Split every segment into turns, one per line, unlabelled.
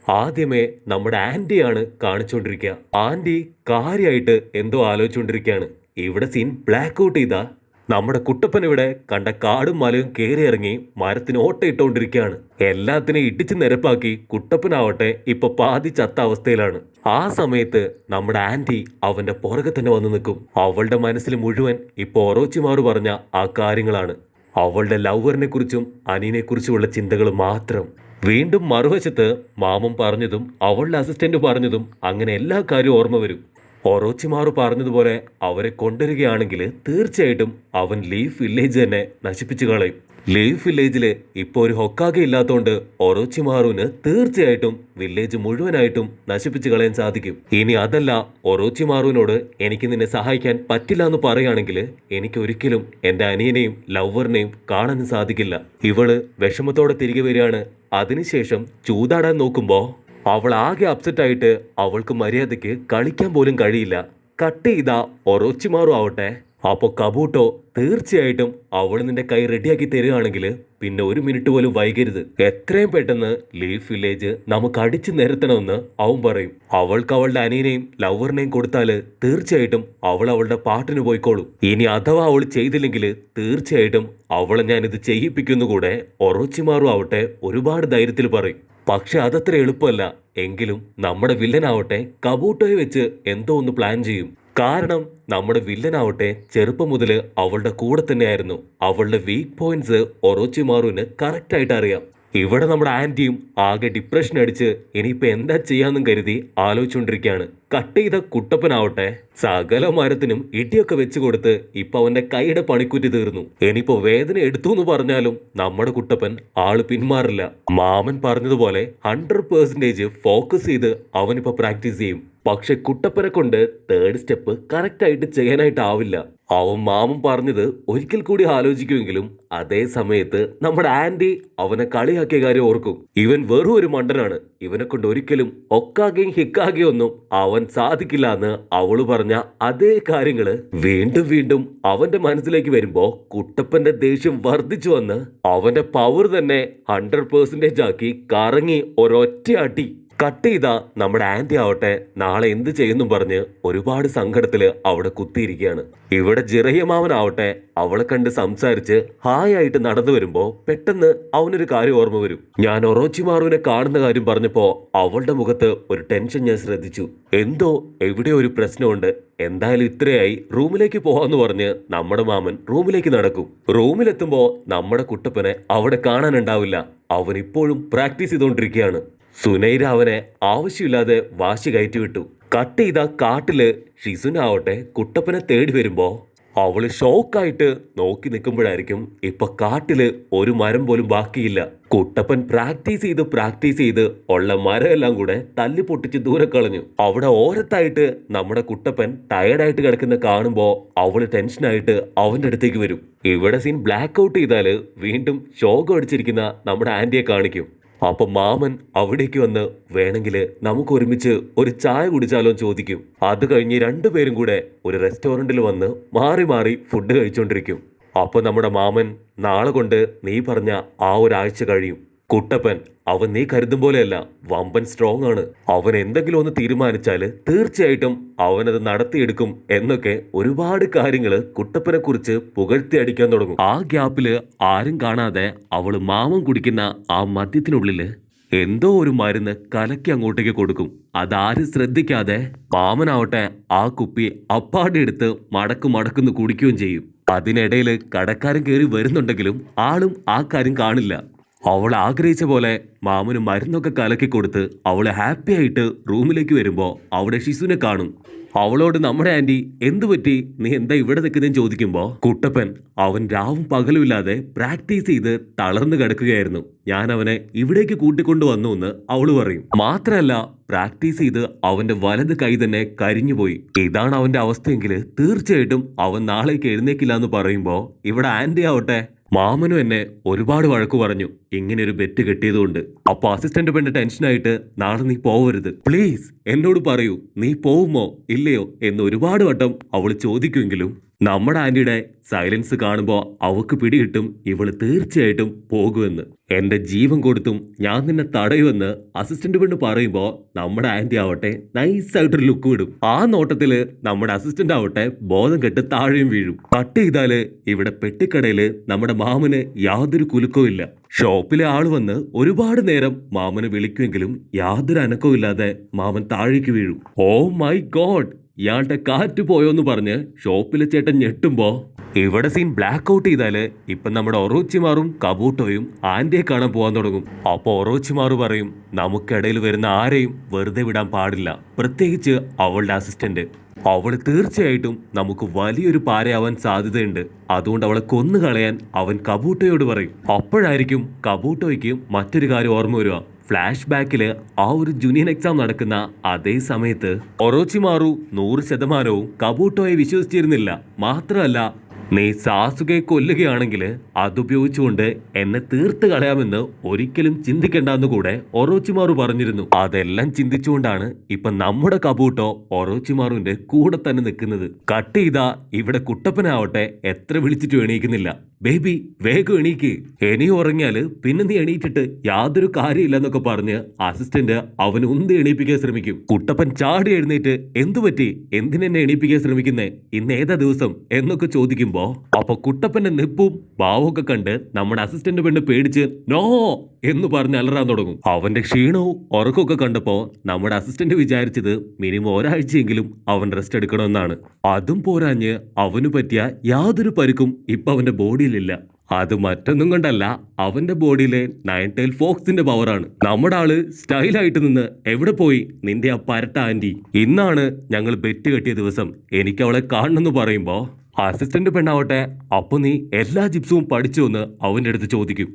ആദ്യമേ നമ്മുടെ ആന്റിയാണ് കാണിച്ചുകൊണ്ടിരിക്കുക. ആന്റി കാര്യമായിട്ട് എന്തോ ആലോചിച്ചുകൊണ്ടിരിക്കുകയാണ്. ഇവിടെ സീൻ ബ്ലാക്ക് ഔട്ട് ചെയ്താ നമ്മുടെ കുട്ടപ്പൻ ഇവിടെ കണ്ട കാടും മലയും കയറി ഇറങ്ങി മരത്തിന് ഓട്ടയിട്ടുകൊണ്ടിരിക്കുകയാണ്. എല്ലാത്തിനെയും ഇടിച്ചു നിരപ്പാക്കി കുട്ടപ്പനാവട്ടെ ഇപ്പൊ പാതി ചത്ത അവസ്ഥയിലാണ്. ആ സമയത്ത് നമ്മുടെ ആന്റി അവന്റെ പുറകെ തന്നെ വന്ന് നിൽക്കും. അവളുടെ മനസ്സിൽ മുഴുവൻ ഇപ്പൊ ഒറോച്ചിമാറ് പറഞ്ഞ ആ കാര്യങ്ങളാണ്. അവളുടെ ലവറിനെ കുറിച്ചും അനിയനെ കുറിച്ചുമുള്ള ചിന്തകൾ മാത്രം. വീണ്ടും മറുവശത്ത് മാമൻ പറഞ്ഞതും അവളുടെ അസിസ്റ്റന്റ് പറഞ്ഞതും അങ്ങനെ എല്ലാ കാര്യവും ഓർമ്മ വരും. ഒറോച്ചിമാറു പറഞ്ഞതുപോലെ അവരെ കൊണ്ടുവരികയാണെങ്കിൽ തീർച്ചയായിട്ടും അവൻ ലീഫ് വില്ലേജ് തന്നെ നശിപ്പിച്ചു കളയും. ലീഫ് വില്ലേജില് ഇപ്പൊ ഒരു ഹൊക്കാകെ ഇല്ലാത്തതുകൊണ്ട് ഒറോച്ചിമാറുവിന് തീർച്ചയായിട്ടും വില്ലേജ് മുഴുവനായിട്ടും നശിപ്പിച്ചു കളയാൻ സാധിക്കും. ഇനി അതല്ല, ഒറോച്ചിമാറുവിനോട് എനിക്ക് നിന്നെ സഹായിക്കാൻ പറ്റില്ല എന്ന് പറയുകയാണെങ്കിൽ എനിക്ക് ഒരിക്കലും എന്റെ അനിയനെയും ലവറിനെയും കാണാനും സാധിക്കില്ല. ഇവള് വിഷമത്തോടെ തിരികെ വരികയാണ്. അതിനുശേഷം ചൂതാടാൻ നോക്കുമ്പോ അവൾ ആകെ അപ്സെറ്റ് ആയിട്ട് അവൾക്ക് മര്യാദയ്ക്ക് കളിക്കാൻ പോലും കഴിയില്ല. കട്ട് ചെയ്താ ഒറോച്ചിമാറും ആവട്ടെ. അപ്പൊ കബൂട്ടോ തീർച്ചയായിട്ടും അവൾ നിന്റെ കൈ റെഡിയാക്കി തരികയാണെങ്കിൽ പിന്നെ ഒരു മിനിറ്റ് പോലും വൈകരുത്. എത്രയും പെട്ടെന്ന് ലീഫ് വില്ലേജ് നമുക്ക് അടിച്ചു നിരത്തണമെന്ന് അവൻ പറയും. അവൾക്ക് അവളുടെ അനിയനെയും ലവറിനെയും കൊടുത്താല് തീർച്ചയായിട്ടും അവൾ അവളുടെ പാട്ടിന് പോയിക്കോളും. ഇനി അഥവാ അവൾ ചെയ്തില്ലെങ്കിൽ തീർച്ചയായിട്ടും അവളെ ഞാൻ ഇത് ചെയ്യിപ്പിക്കുന്നു കൂടെ ഒറോച്ചിമാറും ആവട്ടെ ഒരുപാട് ധൈര്യത്തിൽ പറയും. പക്ഷെ അതത്ര എളുപ്പമല്ല. എങ്കിലും നമ്മുടെ വില്ലനാവട്ടെ കബൂട്ടോയെ വെച്ച് എന്തോ ഒന്ന് പ്ലാൻ ചെയ്യും. കാരണം നമ്മുടെ വില്ലനാവട്ടെ ചെറുപ്പം മുതൽ അവളുടെ കൂടെ തന്നെയായിരുന്നു. അവളുടെ വീക്ക് പോയിന്റ്സ് ഒറോച്ചിമാറുവിന് കറക്റ്റ് ആയിട്ട് അറിയാം. ഇവിടെ നമ്മുടെ ആന്റിയും ആകെ ഡിപ്രഷൻ അടിച്ച് ഇനിയിപ്പോ എന്താ ചെയ്യാന്നും കരുതി ആലോചിച്ചുകൊണ്ടിരിക്കുകയാണ്. കട്ട് ചെയ്ത കുട്ടപ്പനാവട്ടെ സകല മരത്തിനും ഇടിയൊക്കെ വെച്ചു കൊടുത്ത് ഇപ്പൊ അവന്റെ കൈയുടെ പണിക്കുറ്റി തീർന്നു. ഇനിയിപ്പോ വേദന എടുത്തു എന്ന് പറഞ്ഞാലും നമ്മുടെ കുട്ടപ്പൻ ആള് പിന്മാറില്ല. മാമൻ പറഞ്ഞതുപോലെ 100% ഫോക്കസ് ചെയ്ത് അവനിപ്പോ പ്രാക്ടീസ് ചെയ്യും. പക്ഷെ കുട്ടപ്പനെ കൊണ്ട് തേർഡ് സ്റ്റെപ്പ് കറക്റ്റ് ആയിട്ട് ചെയ്യാനായിട്ടാവില്ല. അവൻ മാമൻ പറഞ്ഞത് ഒരിക്കൽ കൂടി ആലോചിക്കുമെങ്കിലും അതേ സമയത്ത് നമ്മുടെ ആന്റി അവനെ കളിയാക്കിയ കാര്യം ഓർക്കും. ഇവൻ വെറും ഒരു മണ്ടനാണ്, ഇവനെ കൊണ്ട് ഒരിക്കലും ഒക്കാകെയും ഹിക്കാകെയും ഒന്നും അവൻ സാധിക്കില്ല എന്ന് അവള് പറഞ്ഞ അതേ കാര്യങ്ങള് വീണ്ടും വീണ്ടും അവന്റെ മനസ്സിലേക്ക് വരുമ്പോ കുട്ടപ്പന്റെ ദേഷ്യം വർദ്ധിച്ചു വന്ന് അവന്റെ പവർ തന്നെ 100% ആക്കി കറങ്ങി ഒരൊറ്റ അടി. കട്ട് ചെയ്താ നമ്മുടെ ആന്റി ആവട്ടെ നാളെ എന്ത് ചെയ്യുന്നു പറഞ്ഞ് ഒരുപാട് സങ്കടത്തില് അവിടെ കുത്തിയിരിക്കുകയാണ്. ഇവിടെ ജിറയമാവനാവട്ടെ അവളെ കണ്ട് സംസാരിച്ച് ഹായായിട്ട് നടന്നു വരുമ്പോ പെട്ടെന്ന് അവനൊരു കാര്യം ഓർമ്മ വരും. ഞാൻ ഒറോച്ചിമാറുവിനെ കാണുന്ന കാര്യം പറഞ്ഞപ്പോ അവളുടെ മുഖത്ത് ഒരു ടെൻഷൻ ഞാൻ ശ്രദ്ധിച്ചു. എന്തോ എവിടെ ഒരു പ്രശ്നമുണ്ട്. എന്തായാലും ഇത്രയായി, റൂമിലേക്ക് പോവാന്ന് പറഞ്ഞ് നമ്മുടെ മാമൻ റൂമിലേക്ക് നടക്കും. റൂമിലെത്തുമ്പോ നമ്മുടെ കുട്ടപ്പനെ അവിടെ കാണാനുണ്ടാവില്ല. അവൻ ഇപ്പോഴും പ്രാക്ടീസ് ചെയ്തുകൊണ്ടിരിക്കുകയാണ്. സുനൈര അവനെ ആവശ്യമില്ലാതെ വാശി കയറ്റി വിട്ടു. കട്ട് ചെയ്ത കാട്ടില് ഷിസുനാവട്ടെ കുട്ടപ്പനെ തേടി വരുമ്പോ അവള് ഷോക്കായിട്ട് നോക്കി നിൽക്കുമ്പോഴായിരിക്കും ഇപ്പൊ കാട്ടില് ഒരു മരം പോലും ബാക്കിയില്ല. കുട്ടപ്പൻ പ്രാക്ടീസ് ചെയ്ത് ഉള്ള മരമെല്ലാം കൂടെ തല്ലി പൊട്ടിച്ച് ദൂരെ കളഞ്ഞു. അവിടെ ഓരത്തായിട്ട് നമ്മുടെ കുട്ടപ്പൻ ടയർഡായിട്ട് കിടക്കുന്ന കാണുമ്പോ അവള് ടെൻഷനായിട്ട് അവന്റെ അടുത്തേക്ക് വരും. ഇവിടെ സീൻ ബ്ലാക്ക് ഔട്ട് ചെയ്താല് വീണ്ടും ശോകം അടിച്ചിരിക്കുന്ന നമ്മുടെ ആന്റിയെ കാണിക്കും. അപ്പൊ മാമൻ അവിടേക്ക് വന്ന് വേണമെങ്കിൽ നമുക്ക് ഒരുമിച്ച് ഒരു ചായ കുടിച്ചാലോ ചോദിക്കും. അത് കഴിഞ്ഞ് രണ്ടുപേരും കൂടെ ഒരു റെസ്റ്റോറൻറ്റിൽ വന്ന് മാറി മാറി ഫുഡ് കഴിച്ചുകൊണ്ടിരിക്കും. അപ്പൊ നമ്മുടെ മാമൻ നാളെ കൊണ്ട് നീ പറഞ്ഞ ആ ഒരാഴ്ച കഴിയും. കുട്ടപ്പൻ അവൻ നീ കരുതും പോലെയല്ല, വമ്പൻ സ്ട്രോങ് ആണ്. അവൻ എന്തെങ്കിലും ഒന്ന് തീരുമാനിച്ചാല് തീർച്ചയായിട്ടും അവനത് നടത്തിയെടുക്കും എന്നൊക്കെ ഒരുപാട് കാര്യങ്ങള് കുട്ടപ്പനെ കുറിച്ച് പുകഴ്ത്തി അടിക്കാൻ തുടങ്ങും. ആ ഗ്യാപ്പില് ആരും കാണാതെ അവള് മാമൻ കുടിക്കുന്ന ആ മദ്യത്തിനുള്ളില് എന്തോ ഒരു മരുന്ന് കലക്കി അങ്ങോട്ടേക്ക് കൊടുക്കും. അതാരും ശ്രദ്ധിക്കാതെ മാമനാവട്ടെ ആ കുപ്പി അപ്പാടെ എടുത്ത് മടക്കുന്നു കുടിക്കുകയും ചെയ്യും. അതിനിടയിൽ കടക്കാരൻ കയറി വരുന്നുണ്ടെങ്കിലും ആളും ആ കാര്യം കാണില്ല. അവൾ ആഗ്രഹിച്ച പോലെ മാമന് മരുന്നൊക്കെ കലക്കി കൊടുത്ത് അവള് ഹാപ്പി ആയിട്ട് റൂമിലേക്ക് വരുമ്പോ അവിടെ ഷിസുനെ കാണും. അവളോട് നമ്മുടെ ആന്റി എന്തു പറ്റി, നീ എന്താ ഇവിടെ നിൽക്കുന്നതെന്ന് ചോദിക്കുമ്പോ കുട്ടപ്പൻ അവൻ രാവും പകലും ഇല്ലാതെ പ്രാക്ടീസ് ചെയ്ത് തളർന്നു കിടക്കുകയായിരുന്നു, ഞാൻ അവനെ ഇവിടേക്ക് കൂട്ടിക്കൊണ്ടു വന്നു എന്ന് അവള് പറയും. മാത്രല്ല പ്രാക്ടീസ് ചെയ്ത് അവന്റെ വലത് കൈ തന്നെ കരിഞ്ഞുപോയി. ഇതാണ് അവന്റെ അവസ്ഥയെങ്കിൽ തീർച്ചയായിട്ടും അവൻ നാളേക്ക് എഴുന്നേക്കില്ല എന്ന് പറയുമ്പോ ഇവിടെ ആന്റി ആവട്ടെ മാമനും എന്നെ ഒരുപാട് വഴക്കു പറഞ്ഞു ഇങ്ങനെ ഒരു ബെറ്റ് കെട്ടിയതുകൊണ്ട്. അപ്പൊ അസിസ്റ്റന്റ് പെണ്ണ് ടെൻഷനായിട്ട് നാളെ നീ പോവരുത്, പ്ലീസ് എന്നോട് പറയൂ നീ പോവുമോ ഇല്ലയോ എന്ന് ഒരുപാട് വട്ടം അവൾ ചോദിക്കുമെങ്കിലും നമ്മുടെ ആന്റിയുടെ സൈലൻസ് കാണുമ്പോൾ അവക്ക് പിടികിട്ടും ഇവള് തീർച്ചയായിട്ടും പോകുമെന്ന്. എന്റെ ജീവൻ കൊടുത്തും ഞാൻ നിന്നെ തടയുമെന്ന് അസിസ്റ്റന്റ് പെണ്ണ് പറയുമ്പോൾ നമ്മുടെ ആന്റി ആവട്ടെ നൈസായിട്ടൊരു ലുക്ക് വിടും. ആ നോട്ടത്തില് നമ്മുടെ അസിസ്റ്റന്റ് ആവട്ടെ ബോധം കെട്ട് താഴെയും വീഴും. കട്ട് ചെയ്താല് ഇവിടെ പെട്ടിക്കടയില് നമ്മുടെ മാമന് യാതൊരു കുലുക്കവും ഇല്ല. ഷോപ്പിലെ ആള് വന്ന് ഒരുപാട് നേരം മാമനെ വിളിക്കുമെങ്കിലും യാതൊരു അനക്കവും ഇല്ലാതെ മാമൻ താഴേക്ക് വീഴും. ഓ മൈ ഗോഡ്, ഇയാളുടെ കാറ്റ് പോയോന്ന് പറഞ്ഞ് ഷോപ്പിലെ ചേട്ടൻ ഞെട്ടുമ്പോ ഇവിടെ സീൻ ബ്ലാക്ക് ഔട്ട് ചെയ്താല് ഇപ്പൊ നമ്മുടെ ഒറോച്ചിമാറും കബൂട്ടോയും ആന്റിയെ കാണാൻ പോകാൻ തുടങ്ങും. അപ്പൊ ഒറോച്ചിമാറു പറയും, നമുക്കിടയിൽ വരുന്ന ആരെയും വെറുതെ വിടാൻ പാടില്ല, പ്രത്യേകിച്ച് അവളുടെ അസിസ്റ്റന്റ്. അവള് തീർച്ചയായിട്ടും നമുക്ക് വലിയൊരു പാരയാവാൻ സാധ്യതയുണ്ട്, അതുകൊണ്ട് അവളെ കൊന്നു കളയാൻ അവൻ കബൂട്ടോയോട് പറയും. അപ്പോഴായിരിക്കും കബൂട്ടോയ്ക്ക് മറ്റൊരു കാര്യം ഓർമ്മ വരിക. ഫ്ലാഷ് ബാക്കില് ആ ഒരു ജൂനിയർ എക്സാം നടക്കുന്ന അതേ സമയത്ത് ഒറോച്ചിമാറു 100% കബൂട്ടോയെ വിശ്വസിച്ചിരുന്നില്ല. മാത്രമല്ല, നീ സാസുകയെ കൊല്ലുകയാണെങ്കിൽ അതുപയോഗിച്ചുകൊണ്ട് എന്നെ തീർത്ത് കളയാമെന്ന് ഒരിക്കലും ചിന്തിക്കേണ്ടെന്ന് കൂടെ ഒറോച്ചിമാറു പറഞ്ഞിരുന്നു. അതെല്ലാം ചിന്തിച്ചുകൊണ്ടാണ് ഇപ്പൊ നമ്മുടെ കബൂട്ടോ ഒറോച്ചിമാറുവിന്റെ കൂടെ തന്നെ നിൽക്കുന്നത്. കട്ട് ചെയ്താ ഇവിടെ കുട്ടപ്പനാവട്ടെ എത്ര വിളിച്ചിട്ട് എണീക്കുന്നില്ല. ബേബി വേഗം എണീക്ക്, ഇനി ഉറങ്ങിയാല് പിന്നെ നീ എണീറ്റിട്ട് യാതൊരു കാര്യമില്ലെന്നൊക്കെ പറഞ്ഞ് അസിസ്റ്റന്റ് അവന് ഉന്തി എണീപ്പിക്കാൻ ശ്രമിക്കും. കുട്ടപ്പൻ ചാടി എഴുന്നേറ്റ് എന്തുപറ്റി, എന്തിനെന്നെ എണീപ്പിക്കാൻ ശ്രമിക്കുന്നേ, ഇന്ന് ഏതാ ദിവസം എന്നൊക്കെ ചോദിക്കുമ്പോ അപ്പൊ കുട്ടപ്പന്റെ നിപ്പും ഭാവമൊക്കെ കണ്ട് നമ്മുടെ അസിസ്റ്റന്റ് പെണ്ണ് പേടിച്ച് നോ എന്ന് പറഞ്ഞ് അലറാൻ തുടങ്ങും. അവന്റെ ക്ഷീണവും ഉറക്കമൊക്കെ കണ്ടപ്പോ നമ്മുടെ അസിസ്റ്റന്റ് വിചാരിച്ചത് മിനിമം ഒരാഴ്ചയെങ്കിലും അവൻ റെസ്റ്റ് എടുക്കണമെന്നാണ്. അതും പോരാഞ്ഞ് അവന് പറ്റിയ യാതൊരു പരിക്കും ഇപ്പൊ അവന്റെ ബോഡിയിലില്ല. അത് മറ്റൊന്നും കൊണ്ടല്ല, അവന്റെ ബോഡിയിലെ 9 ടൈൽ ഫോക്സിന്റെ പവറാണ്. നമ്മുടെ ആള് സ്റ്റൈലായിട്ട് നിന്ന് എവിടെ പോയി നിന്റെ ആ പരട്ട ആന്റി, ഇന്നാണ് ഞങ്ങൾ ബെറ്റ് കെട്ടിയ ദിവസം, എനിക്ക് അവളെ കാണണമെന്ന് പറയുമ്പോ അസിസ്റ്റന്റ് പെണ്ണാവട്ടെ അപ്പൊ നീ എല്ലാ ജിപ്സും പഠിച്ചു എന്ന് അവന്റെ അടുത്ത് ചോദിക്കും.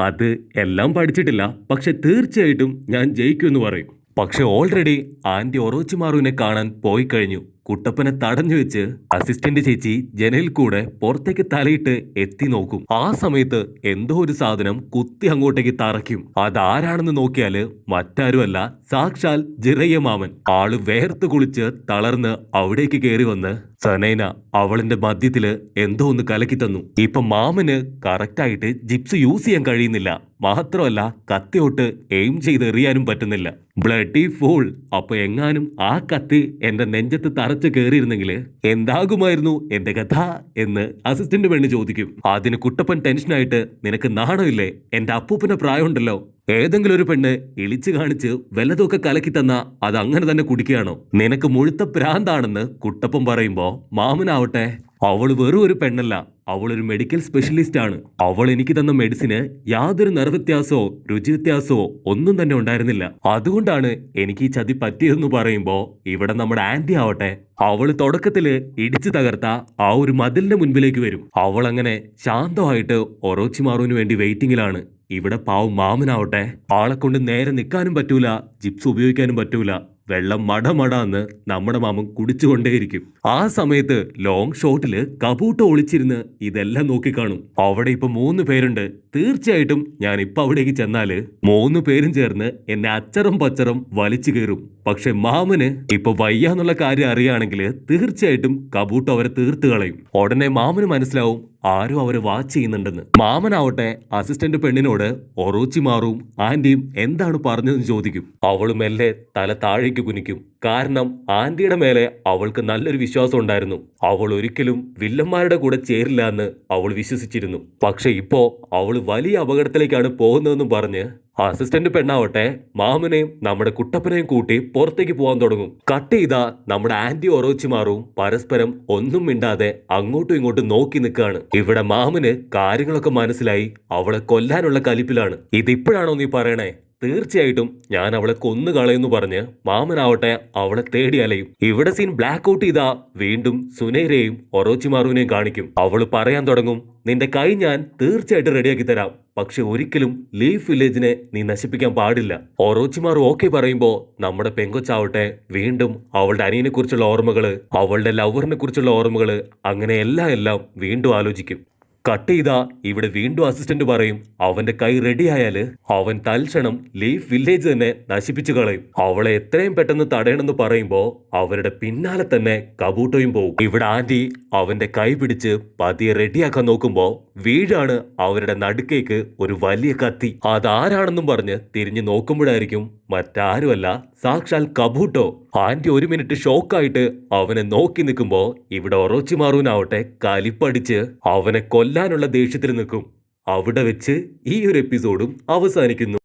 അത് എല്ലാം പഠിച്ചിട്ടില്ല, പക്ഷെ തീർച്ചയായിട്ടും ഞാൻ ജയിക്കുമെന്ന് പറയും. പക്ഷെ ഓൾറെഡി ആന്റി ഒറോച്ചിമാറുവിനെ കാണാൻ പോയി കഴിഞ്ഞു. കുട്ടപ്പനെ തടഞ്ഞു വെച്ച് അസിസ്റ്റന്റ് ചേച്ചി ജനലിൽ കൂടെ പുറത്തേക്ക് തലയിട്ട് എത്തി നോക്കും. ആ സമയത്ത് എന്തോ ഒരു സാധനം കുത്തി അങ്ങോട്ടേക്ക് തറയ്ക്കും. അതാരാണെന്ന് നോക്കിയാല് മറ്റാരുമല്ല, സാക്ഷാൽ ജിറയ്യ മാമൻ. ആള് വേർത്ത് കുളിച്ച് തളർന്ന് അവിടേക്ക് കയറി വന്ന് സനൈന അവളിന്റെ മധ്യത്തില് എന്തോ ഒന്ന് കലക്കി തന്നു. ഇപ്പൊ മാമന് കറക്റ്റായിട്ട് ജിപ്സ് യൂസ് ചെയ്യാൻ കഴിയുന്നില്ല. മാത്രമല്ല കത്തിയോട്ട് എയിം ചെയ്ത് എറിയാനും പറ്റുന്നില്ല. Bloody fool. അപ്പൊ എങ്ങാനും ആ കത്തി എന്റെ നെഞ്ചത്ത് തറച്ച് കയറിയിരുന്നെങ്കിൽ എന്താകുമായിരുന്നു എന്റെ കഥ എന്ന് അസിസ്റ്റന്റ് പെണ്ണ് ചോദിക്കും. അതിന് കുട്ടപ്പൻ ടെൻഷനായിട്ട്, നിനക്ക് നാണമില്ലേ, എന്റെ അപ്പൂപ്പന്റെ പ്രായമുണ്ടല്ലോ, ഏതെങ്കിലും ഒരു പെണ്ണ് ഇളിച്ചു കാണിച്ച് വല്ലതൊക്കെ കലക്കി തന്ന അത് അങ്ങനെ തന്നെ കുടിക്കുകയാണോ, നിനക്ക് മുഴുത്ത ഭ്രാന്താണെന്ന് കുട്ടപ്പൻ പറയുമ്പോ മാമനാവട്ടെ അവള് വെറും ഒരു പെണ്ണല്ല, അവളൊരു മെഡിക്കൽ സ്പെഷ്യലിസ്റ്റ് ആണ്. അവൾ എനിക്ക് തന്ന മെഡിസിന് യാതൊരു നിറവ്യത്യാസമോ രുചി വ്യത്യാസമോ ഒന്നും തന്നെ ഉണ്ടായിരുന്നില്ല. അതുകൊണ്ടാണ് എനിക്ക് ഈ ചതി പറ്റിയതെന്ന് പറയുമ്പോ ഇവിടെ നമ്മുടെ ആന്റി ആവട്ടെ അവള് തുടക്കത്തില് ഇടിച്ചു തകർത്ത ആ ഒരു മതിലിന്റെ മുൻപിലേക്ക് വരും. അവൾ അങ്ങനെ ശാന്തമായിട്ട് ഒറോച്ചിമാറുവിന് വേണ്ടി വെയിറ്റിംഗിലാണ്. ഇവിടെ പാവം മാമനാവട്ടെ ആളെ കൊണ്ട് നേരെ നിൽക്കാനും പറ്റൂല, ജിപ്സ് ഉപയോഗിക്കാനും പറ്റൂല. വെള്ളം മടമടാന്ന് നമ്മുടെ മാമൻ കുടിച്ചുകൊണ്ടേയിരിക്കും. ആ സമയത്ത് ലോങ് ഷോട്ടില് കബൂട്ടോ ഒളിച്ചിരുന്ന് ഇതെല്ലാം നോക്കിക്കാണും. അവിടെ ഇപ്പൊ 3 പേരുണ്ട്. തീർച്ചയായിട്ടും ഞാൻ ഇപ്പൊ അവിടേക്ക് ചെന്നാല് 3 പേരും ചേർന്ന് എന്നെ അച്ചറും പച്ചറും വലിച്ചു കയറും. പക്ഷെ മാമന് ഇപ്പൊ വയ്യാന്നുള്ള കാര്യം അറിയുകയാണെങ്കിൽ തീർച്ചയായിട്ടും കബൂട്ടോ അവരെ തീർത്ത് കളയും. ഉടനെ മാമന് മനസ്സിലാവും ആരും അവരെ വാച്ച് ചെയ്യുന്നുണ്ടെന്ന്. മാമനാവട്ടെ അസിസ്റ്റന്റ് പെണ്ണിനോട് ഒറോച്ചിമാറും ആന്റിയും എന്താണ് പറഞ്ഞതെന്ന് ചോദിക്കും. അവള് മെല്ലെ തല താഴേക്ക് കുനിക്കും. കാരണം ആന്റിയുടെ മേലെ അവൾക്ക് നല്ലൊരു വിശ്വാസം ഉണ്ടായിരുന്നു. അവൾ ഒരിക്കലും വില്ലന്മാരുടെ കൂടെ ചേരില്ല എന്ന് അവൾ വിശ്വസിച്ചിരുന്നു. പക്ഷെ ഇപ്പോ അവൾ വലിയ അപകടത്തിലേക്കാണ് പോകുന്നതെന്നും പറഞ്ഞ് അസിസ്റ്റന്റ് പെണ്ണാവട്ടെ മാമനെയും നമ്മുടെ കുട്ടപ്പനെയും കൂട്ടി പുറത്തേക്ക് പോകാൻ തുടങ്ങും. കട്ട് ചെയ്താ നമ്മുടെ ആന്റി ഒറോച്ചിമാറും പരസ്പരം ഒന്നും മിണ്ടാതെ അങ്ങോട്ടും ഇങ്ങോട്ടും നോക്കി നിൽക്കുകയാണ്. ഇവിടെ മാമന് കാര്യങ്ങളൊക്കെ മനസ്സിലായി. അവളെ കൊല്ലാനുള്ള കലിപ്പിലാണ്. ഇതിപ്പോഴാണോ നീ പറയണേ? തീർച്ചയായിട്ടും ഞാൻ അവളെ കൊന്നുകളയെന്ന് പറഞ്ഞ് മാമനാവട്ടെ അവളെ തേടി അലയും. ഇവിടെ സീൻ ബ്ലാക്ക് ഔട്ട് ചെയ്താ വീണ്ടും സുനൈരയും ഒറോച്ചിമാറുവിനെയും കാണിക്കും. അവള് പറയാൻ തുടങ്ങും, നിന്റെ കൈ ഞാൻ തീർച്ചയായിട്ടും റെഡിയാക്കി തരാം, പക്ഷെ ഒരിക്കലും ലീഫ് വില്ലേജിനെ നീ നശിപ്പിക്കാൻ പാടില്ല. ഒറോച്ചിമാറു ഓക്കെ പറയുമ്പോ നമ്മുടെ പെങ്കൊച്ചാവട്ടെ വീണ്ടും അവളുടെ അനിയനെ കുറിച്ചുള്ള ഓർമ്മകള്, അവളുടെ ലവറിനെ കുറിച്ചുള്ള ഓർമ്മകള്, അങ്ങനെ എല്ലാം വീണ്ടും ആലോചിക്കും. കട്ട് ചെയ്താ ഇവിടെ വീണ്ടും അസിസ്റ്റന്റ് പറയും അവന്റെ കൈ റെഡിയായാല് അവൻ തൽക്ഷണം ലീഫ് വില്ലേജ് തന്നെ നശിപ്പിച്ചു കളയും. അവളെ എത്രയും പെട്ടെന്ന് തടയണമെന്ന് പറയുമ്പോ അവരുടെ പിന്നാലെ തന്നെ കബൂട്ടോയും പോകും. ഇവിടെ ആന്റി അവന്റെ കൈ പിടിച്ച് പതിയെ റെഡിയാക്കാൻ നോക്കുമ്പോ വീഴാണ് അവരുടെ നടുക്കേക്ക് ഒരു വലിയ കത്തി. അതാരാണെന്നും പറഞ്ഞ് തിരിഞ്ഞു നോക്കുമ്പോഴായിരിക്കും മറ്റാരുമല്ല, സാക്ഷാൽ കബൂട്ടോ. ആന്റി ഒരു മിനിറ്റ് ഷോക്കായിട്ട് അവനെ നോക്കി നിൽക്കുമ്പോ ഇവിടെ ഒറോച്ചിമാറൂനാവട്ടെ കലിപ്പടിച്ച് അവനെ കൊല്ലാനുള്ള ദേഷ്യത്തിൽ നിൽക്കും. അവിടെ വെച്ച് ഈ ഒരു എപ്പിസോഡും അവസാനിക്കുന്നു.